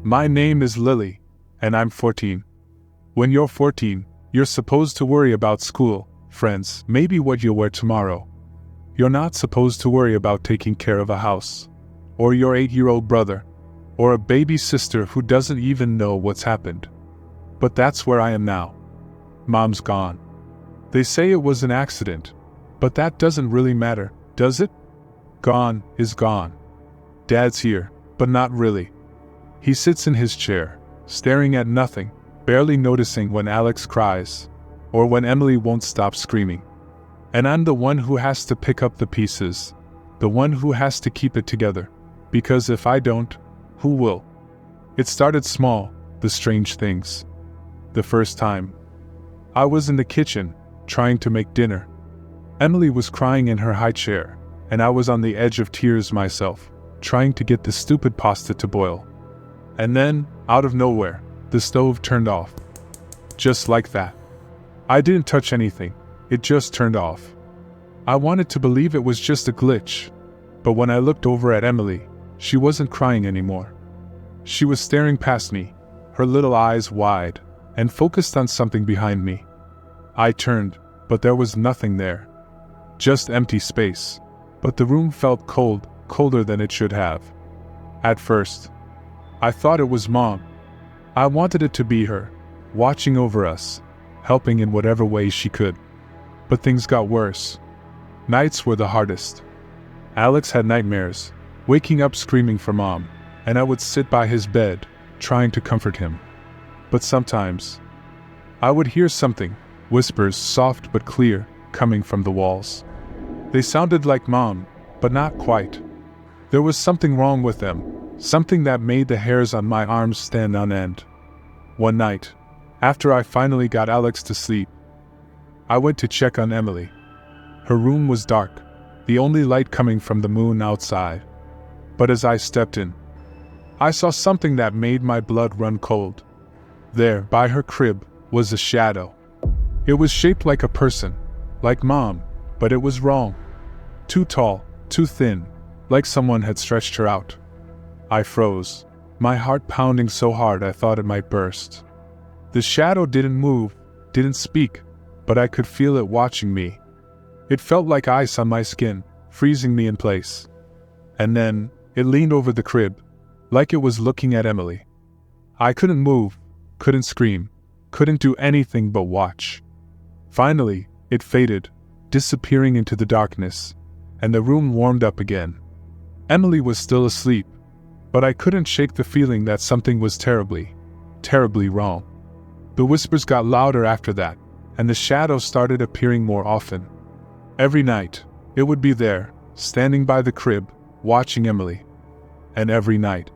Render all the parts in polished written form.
My name is Lily, and I'm 14. When you're 14, you're supposed to worry about school, friends, maybe what you'll wear tomorrow. You're not supposed to worry about taking care of a house, or your 8-year-old brother, or a baby sister who doesn't even know what's happened. But that's where I am now. Mom's gone. They say it was an accident, but that doesn't really matter, does it? Gone is gone. Dad's here, but not really. He sits in his chair, staring at nothing, barely noticing when Alex cries, or when Emily won't stop screaming. And I'm the one who has to pick up the pieces, the one who has to keep it together, because if I don't, who will? It started small, the strange things. The first time, I was in the kitchen, trying to make dinner. Emily was crying in her high chair, and I was on the edge of tears myself, trying to get the stupid pasta to boil. And then, out of nowhere, the stove turned off. Just like that. I didn't touch anything, it just turned off. I wanted to believe it was just a glitch, but when I looked over at Emily, she wasn't crying anymore. She was staring past me, her little eyes wide, and focused on something behind me. I turned, but there was nothing there. Just empty space, but the room felt cold, colder than it should have. At first, I thought it was Mom. I wanted it to be her, watching over us, helping in whatever way she could. But things got worse. Nights were the hardest. Alex had nightmares, waking up screaming for Mom, and I would sit by his bed, trying to comfort him. But sometimes, I would hear something, whispers soft but clear, coming from the walls. They sounded like Mom, but not quite. There was something wrong with them. Something that made the hairs on my arms stand on end. One night, after I finally got Alex to sleep, I went to check on Emily. Her room was dark, the only light coming from the moon outside. But as I stepped in, I saw something that made my blood run cold. There, by her crib, was a shadow. It was shaped like a person, like Mom, but it was wrong. Too tall, too thin, like someone had stretched her out. I froze, my heart pounding so hard I thought it might burst. The shadow didn't move, didn't speak, but I could feel it watching me. It felt like ice on my skin, freezing me in place. And then, it leaned over the crib, like it was looking at Emily. I couldn't move, couldn't scream, couldn't do anything but watch. Finally, it faded, disappearing into the darkness, and the room warmed up again. Emily was still asleep, but I couldn't shake the feeling that something was terribly, terribly wrong. The whispers got louder after that, and the shadow started appearing more often. Every night, it would be there, standing by the crib, watching Emily. And every night,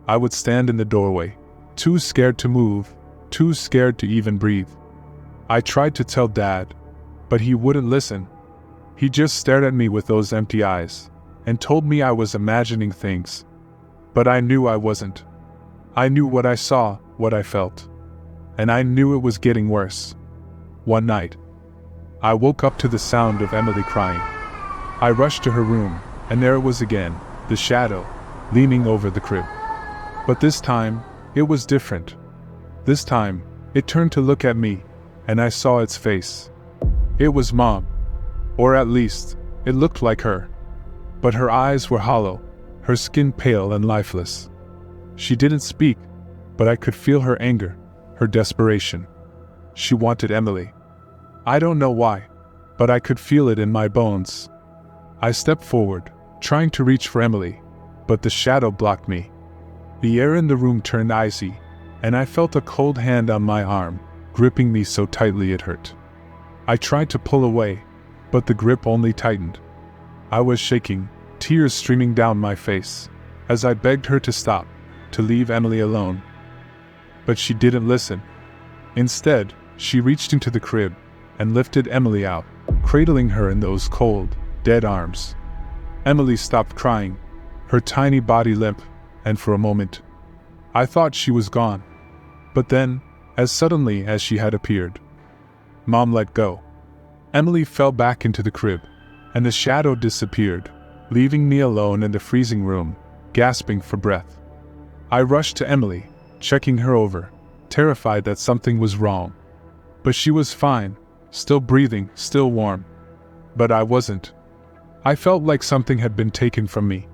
I would stand in the doorway, too scared to move, too scared to even breathe. I tried to tell Dad, but he wouldn't listen. He just stared at me with those empty eyes, and told me I was imagining things. But I knew I wasn't. I knew what I saw, what I felt. And I knew it was getting worse. One night, I woke up to the sound of Emily crying. I rushed to her room, and there it was again, the shadow, leaning over the crib. But this time, it was different. This time, it turned to look at me, and I saw its face. It was Mom. Or at least, it looked like her. But her eyes were hollow, her skin pale and lifeless. She didn't speak, but I could feel her anger, her desperation. She wanted Emily. I don't know why, but I could feel it in my bones. I stepped forward, trying to reach for Emily, but the shadow blocked me. The air in the room turned icy, and I felt a cold hand on my arm, gripping me so tightly it hurt. I tried to pull away, but the grip only tightened. I was shaking, tears streaming down my face, as I begged her to stop, to leave Emily alone. But she didn't listen. Instead, she reached into the crib and lifted Emily out, cradling her in those cold, dead arms. Emily stopped crying, her tiny body limp, and for a moment, I thought she was gone. But then, as suddenly as she had appeared, Mom let go. Emily fell back into the crib, and the shadow disappeared, leaving me alone in the freezing room, gasping for breath. I rushed to Emily, checking her over, terrified that something was wrong. But she was fine, still breathing, still warm. But I wasn't. I felt like something had been taken from me,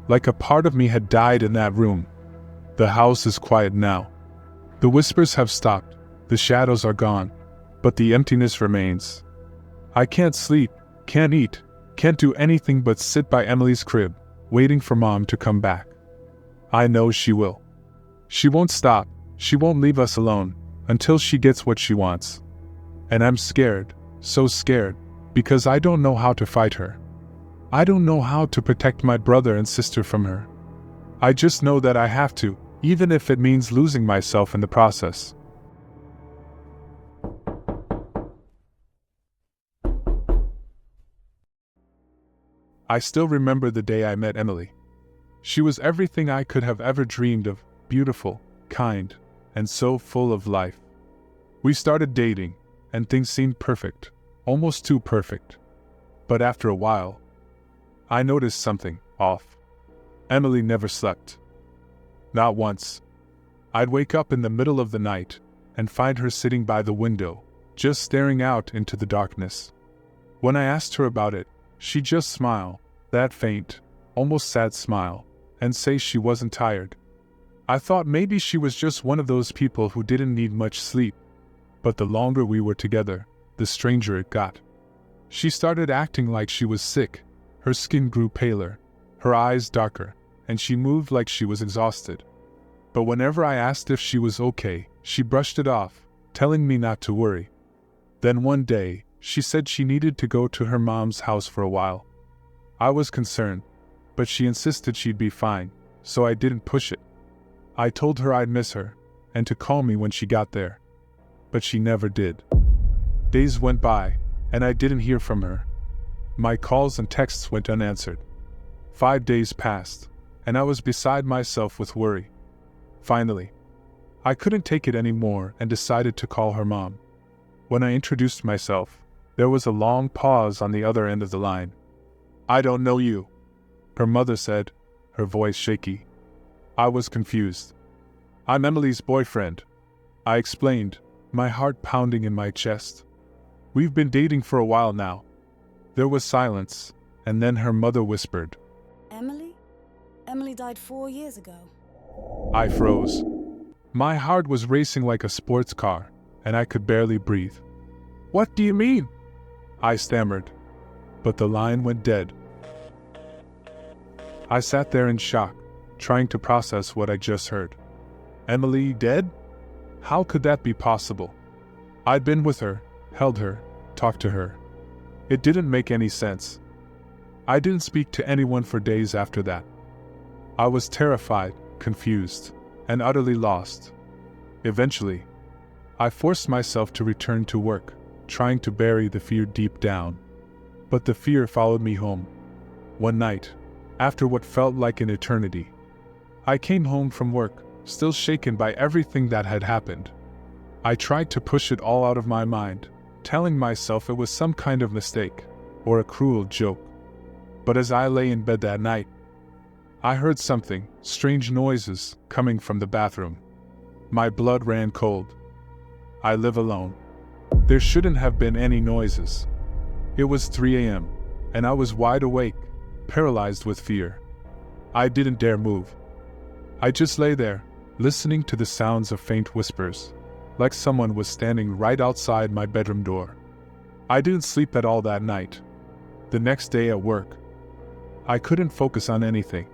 like a part of me had died in that room. The house is quiet now. The whispers have stopped, the shadows are gone, but the emptiness remains. I can't sleep, can't eat, can't do anything but sit by Emily's crib, waiting for Mom to come back. I know she will. She won't stop, she won't leave us alone, until she gets what she wants. And I'm scared, so scared, because I don't know how to fight her. I don't know how to protect my brother and sister from her. I just know that I have to, even if it means losing myself in the process. I still remember the day I met Emily. She was everything I could have ever dreamed of, beautiful, kind, and so full of life. We started dating, and things seemed perfect, almost too perfect. But after a while, I noticed something off. Emily never slept. Not once. I'd wake up in the middle of the night and find her sitting by the window, just staring out into the darkness. When I asked her about it, she'd just smile, that faint, almost sad smile, and say she wasn't tired. I thought maybe she was just one of those people who didn't need much sleep. But the longer we were together, the stranger it got. She started acting like she was sick. Her skin grew paler, her eyes darker, and she moved like she was exhausted. But whenever I asked if she was okay, she brushed it off, telling me not to worry. Then one day, she said she needed to go to her mom's house for a while. I was concerned, but she insisted she'd be fine, so I didn't push it. I told her I'd miss her, and to call me when she got there. But she never did. Days went by, and I didn't hear from her. My calls and texts went unanswered. 5 days passed, and I was beside myself with worry. Finally, I couldn't take it anymore and decided to call her mom. When I introduced myself, there was a long pause on the other end of the line. "I don't know you," her mother said, her voice shaky. I was confused. "I'm Emily's boyfriend," I explained, my heart pounding in my chest. "We've been dating for a while now." There was silence, and then her mother whispered, "Emily? Emily died 4 years ago." I froze. My heart was racing like a sports car, and I could barely breathe. "What do you mean?" I stammered, but the line went dead. I sat there in shock, trying to process what I just heard. Emily dead? How could that be possible? I'd been with her, held her, talked to her. It didn't make any sense. I didn't speak to anyone for days after that. I was terrified, confused, and utterly lost. Eventually, I forced myself to return to work, trying to bury the fear deep down. But the fear followed me home. One night, after what felt like an eternity, I came home from work, still shaken by everything that had happened. I tried to push it all out of my mind, telling myself it was some kind of mistake, or a cruel joke. But as I lay in bed that night, I heard something, strange noises, coming from the bathroom. My blood ran cold. I live alone. There shouldn't have been any noises. It was 3 a.m., and I was wide awake, paralyzed with fear. I didn't dare move. I just lay there, listening to the sounds of faint whispers, like someone was standing right outside my bedroom door. I didn't sleep at all that night. The next day at work, I couldn't focus on anything.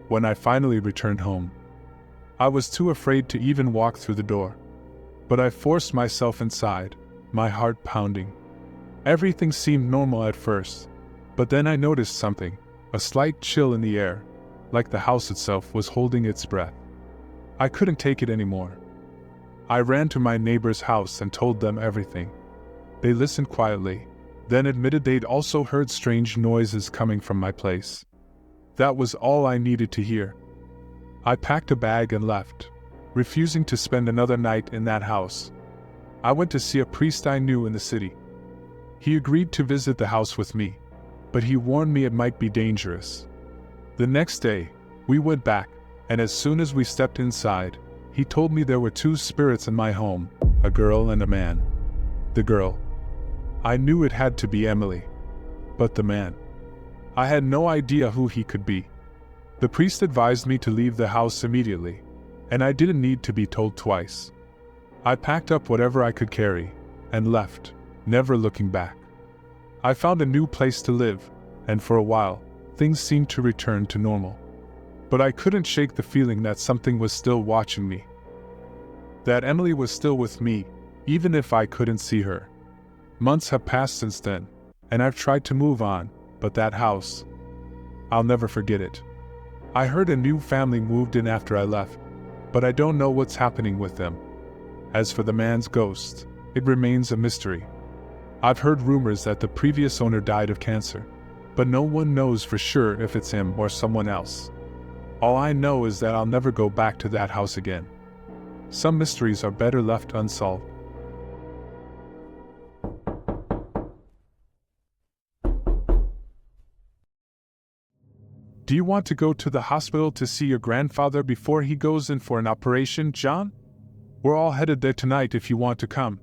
When I finally returned home, I was too afraid to even walk through the door. But I forced myself inside, my heart pounding. Everything seemed normal at first, but then I noticed something, a slight chill in the air, like the house itself was holding its breath. I couldn't take it anymore. I ran to my neighbor's house and told them everything. They listened quietly, then admitted they'd also heard strange noises coming from my place. That was all I needed to hear. I packed a bag and left. refusing to spend another night in that house. I went to see a priest I knew in the city. He agreed to visit the house with me, but he warned me it might be dangerous. The next day, we went back, and as soon as we stepped inside, he told me there were two spirits in my home, a girl and a man. The girl. I knew it had to be Emily. But the man. I had no idea who he could be. The priest advised me to leave the house immediately, and I didn't need to be told twice. I packed up whatever I could carry, and left, never looking back. I found a new place to live, and for a while, things seemed to return to normal. But I couldn't shake the feeling that something was still watching me. That Emily was still with me, even if I couldn't see her. Months have passed since then, and I've tried to move on, but that house, I'll never forget it. I heard a new family moved in after I left, but I don't know what's happening with them. As for the man's ghost, it remains a mystery. I've heard rumors that the previous owner died of cancer, but no one knows for sure if it's him or someone else. All I know is that I'll never go back to that house again. Some mysteries are better left unsolved. Do you want to go to the hospital to see your grandfather before he goes in for an operation, John? We're all headed there tonight if you want to come.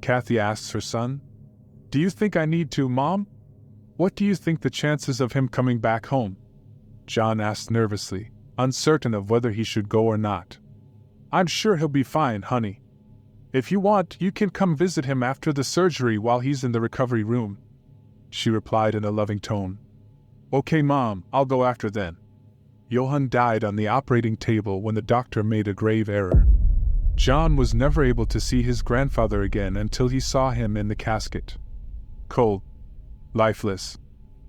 Kathy asks her son. Do you think I need to, Mom? What do you think the chances of him coming back home? John asked nervously, uncertain of whether he should go or not. I'm sure he'll be fine, honey. If you want, you can come visit him after the surgery while he's in the recovery room, she replied in a loving tone. Okay, Mom, I'll go after then. Johann died on the operating table when the doctor made a grave error. John was never able to see his grandfather again until he saw him in the casket. Cold. Lifeless.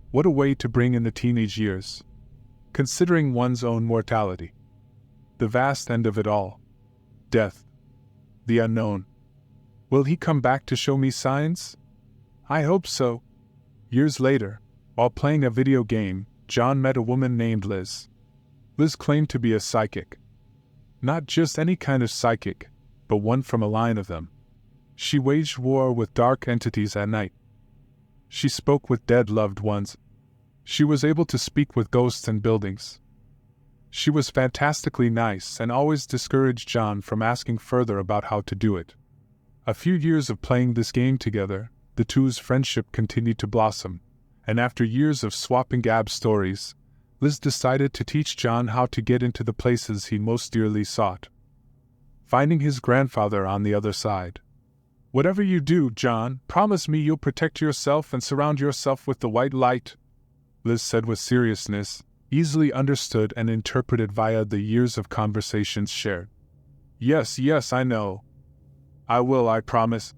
What a way to bring in the teenage years. Considering one's own mortality. The vast end of it all. Death. The unknown. Will he come back to show me signs? I hope so. Years later, while playing a video game, John met a woman named Liz. Liz claimed to be a psychic. Not just any kind of psychic, but one from a line of them. She waged war with dark entities at night. She spoke with dead loved ones. She was able to speak with ghosts and buildings. She was fantastically nice and always discouraged John from asking further about how to do it. A few years of playing this game together, the two's friendship continued to blossom, and after years of swapping gab stories, Liz decided to teach John how to get into the places he most dearly sought. Finding his grandfather on the other side. Whatever you do, John, promise me you'll protect yourself and surround yourself with the white light, Liz said with seriousness, easily understood and interpreted via the years of conversations shared. Yes, I know. I will, I promise,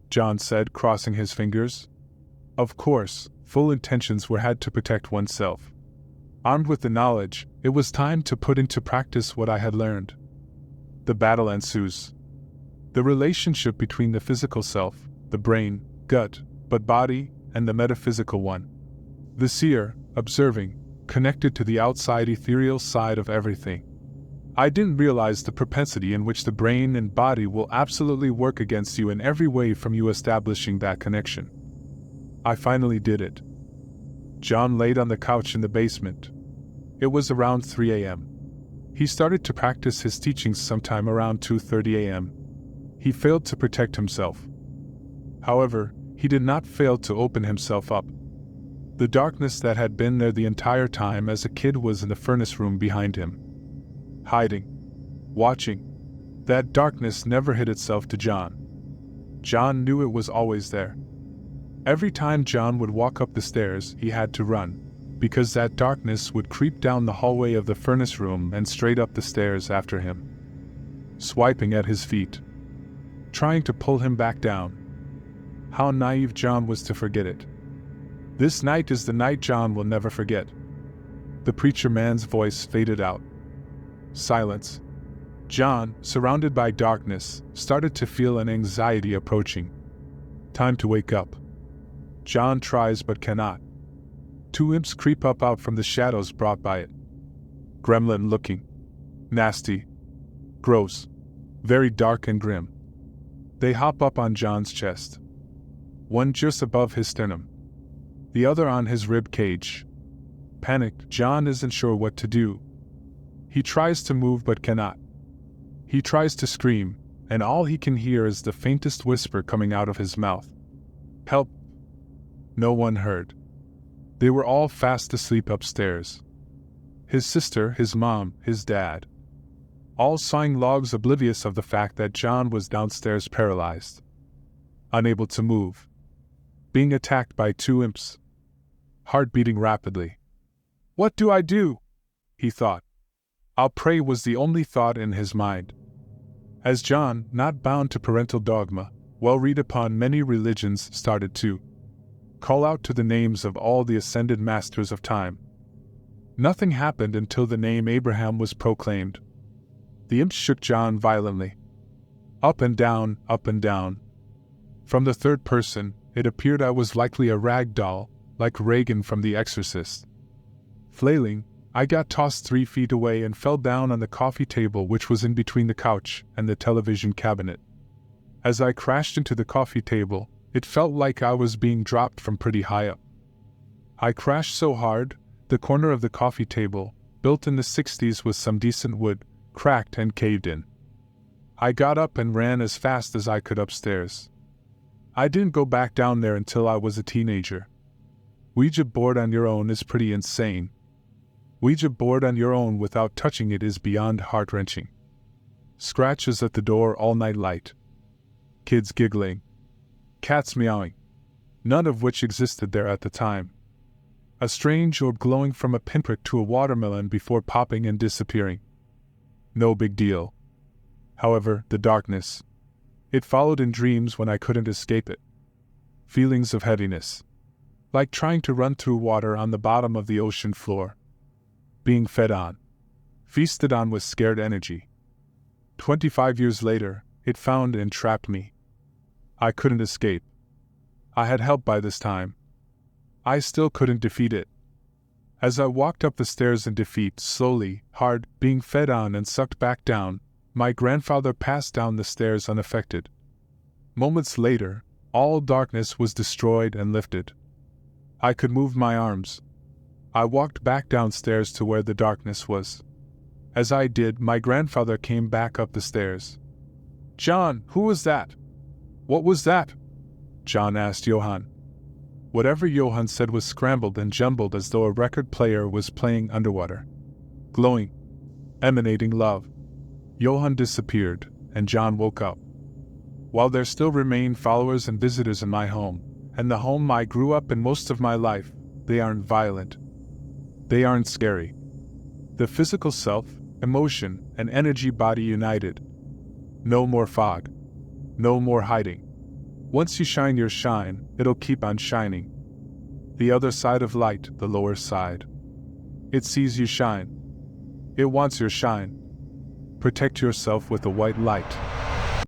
John said, crossing his fingers. Of course, full intentions were had to protect oneself. Armed with the knowledge, it was time to put into practice what I had learned. The battle ensues. The relationship between the physical self, the brain, gut, but body, and the metaphysical one. The seer, observing, connected to the outside ethereal side of everything. I didn't realize the propensity in which the brain and body will absolutely work against you in every way from you establishing that connection. I finally did it. John laid on the couch in the basement. It was around 3 a.m. He started to practice his teachings sometime around 2:30 a.m. He failed to protect himself. However, he did not fail to open himself up. The darkness that had been there the entire time as a kid was in the furnace room behind him. Hiding. Watching. That darkness never hid itself to John. John knew it was always there. Every time John would walk up the stairs, he had to run, because that darkness would creep down the hallway of the furnace room and straight up the stairs after him, swiping at his feet, trying to pull him back down. How naive John was to forget it. This night is the night John will never forget. The preacher man's voice faded out. Silence. John, surrounded by darkness, started to feel an anxiety approaching. Time to wake up. John tries but cannot. Two imps creep up out from the shadows brought by it. Gremlin looking. Nasty. Gross. Very dark and grim. They hop up on John's chest. One just above his sternum. The other on his rib cage. Panicked, John isn't sure what to do. He tries to move but cannot. He tries to scream, and all he can hear is the faintest whisper coming out of his mouth. Help! No one heard. They were all fast asleep upstairs. His sister, his mom, his dad. All sawing logs, oblivious of the fact that John was downstairs paralyzed. Unable to move. Being attacked by two imps. Heart beating rapidly. What do I do? He thought. I'll pray was the only thought in his mind. As John, not bound to parental dogma, well read upon many religions, started to call out to the names of all the ascended masters of time. Nothing happened until the name Abraham was proclaimed. The imps shook John violently. Up and down, up and down. From the third person, it appeared I was likely a rag doll, like Reagan from The Exorcist. Flailing, I got tossed 3 feet away and fell down on the coffee table which was in between the couch and the television cabinet. As I crashed into the coffee table, it felt like I was being dropped from pretty high up. I crashed so hard, the corner of the coffee table, built in the 60s with some decent wood, cracked and caved in. I got up and ran as fast as I could upstairs. I didn't go back down there until I was a teenager. Ouija board on your own is pretty insane. Ouija board on your own without touching it is beyond heart-wrenching. Scratches at the door all night light. Kids giggling. Cats meowing. None of which existed there at the time. A strange orb glowing from a pinprick to a watermelon before popping and disappearing. No big deal. However, the darkness. It followed in dreams when I couldn't escape it. Feelings of heaviness. Like trying to run through water on the bottom of the ocean floor. Being fed on. Feasted on with scared energy. 25 years later, it found and trapped me. I couldn't escape. I had help by this time. I still couldn't defeat it. As I walked up the stairs in defeat, slowly, hard, being fed on and sucked back down, my grandfather passed down the stairs unaffected. Moments later, all darkness was destroyed and lifted. I could move my arms. I walked back downstairs to where the darkness was. As I did, my grandfather came back up the stairs. "John, who was that? What was that?" John asked Johann. Whatever Johann said was scrambled and jumbled as though a record player was playing underwater. Glowing. Emanating love. Johann disappeared, and John woke up. While there still remain followers and visitors in my home, and the home I grew up in most of my life, they aren't violent. They aren't scary. The physical self, emotion, and energy body united. No more fog. No more hiding. Once you shine your shine, it'll keep on shining. The other side of light, the lower side. It sees you shine. It wants your shine. Protect yourself with the white light.